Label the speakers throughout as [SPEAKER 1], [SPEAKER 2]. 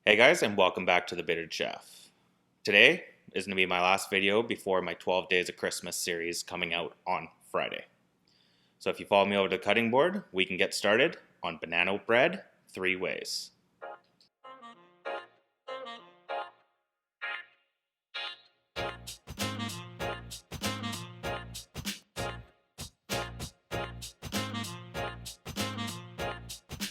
[SPEAKER 1] Hey guys, and welcome back to the Bearded Chef. Today is going to be my last video before my 12 Days of Christmas series coming out on Friday. So if you follow me over to the cutting board, we can get started on banana bread 3 ways.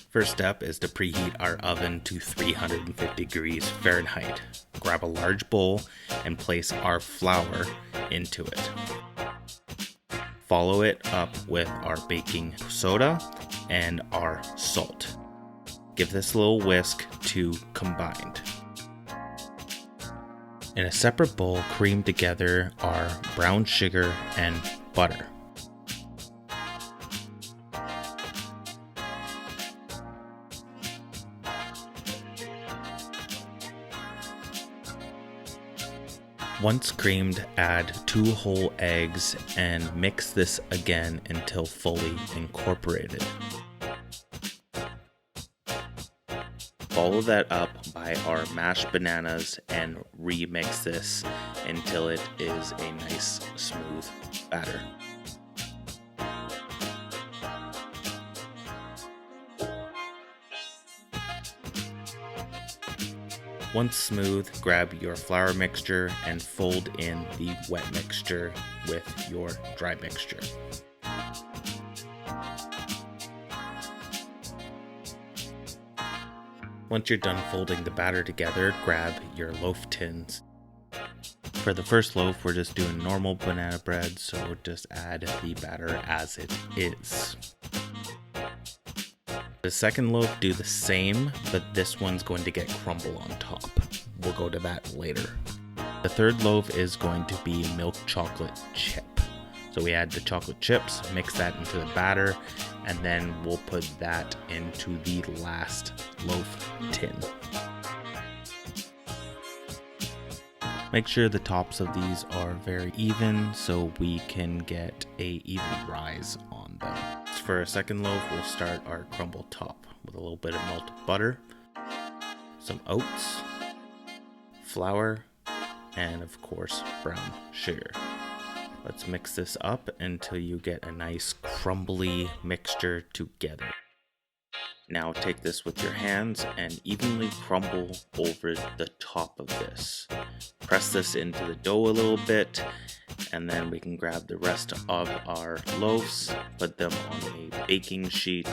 [SPEAKER 1] First step is to preheat our oven to 350 degrees Fahrenheit. Grab a large bowl and place our flour into it. Follow it up with our baking soda and our salt. Give this a little whisk to combined. In a separate bowl, cream together our brown sugar and butter. Once creamed, add 2 whole eggs and mix this again until fully incorporated. Follow that up by our mashed bananas and remix this until it is a nice smooth batter. Once smooth, grab your flour mixture and fold in the wet mixture with your dry mixture. Once you're done folding the batter together, grab your loaf tins. For the first loaf, we're just doing normal banana bread, so just add the batter as it is. The second loaf, do the same, but this one's going to get crumble on top. We'll go to that later. The third loaf is going to be milk chocolate chip. So we add the chocolate chips, mix that into the batter, and then we'll put that into the last loaf tin. Make sure the tops of these are very even so we can get a even rise on them. For a second loaf, we'll start our crumble top with a little bit of melted butter, some oats, flour, and of course brown sugar. Let's mix this up until you get a nice crumbly mixture together. Now take this with your hands and evenly crumble over the top of this. Press this into the dough a little bit, and then we can grab the rest of our loaves, put them on a baking sheet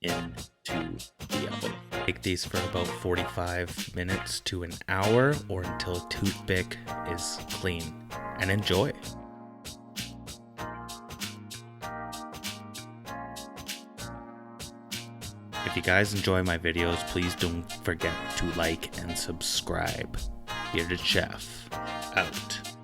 [SPEAKER 1] into the oven. Bake these for about 45 minutes to an hour or until a toothpick is clean, and enjoy. If you guys enjoy my videos, please don't forget to like and subscribe. Bearded Chef, out.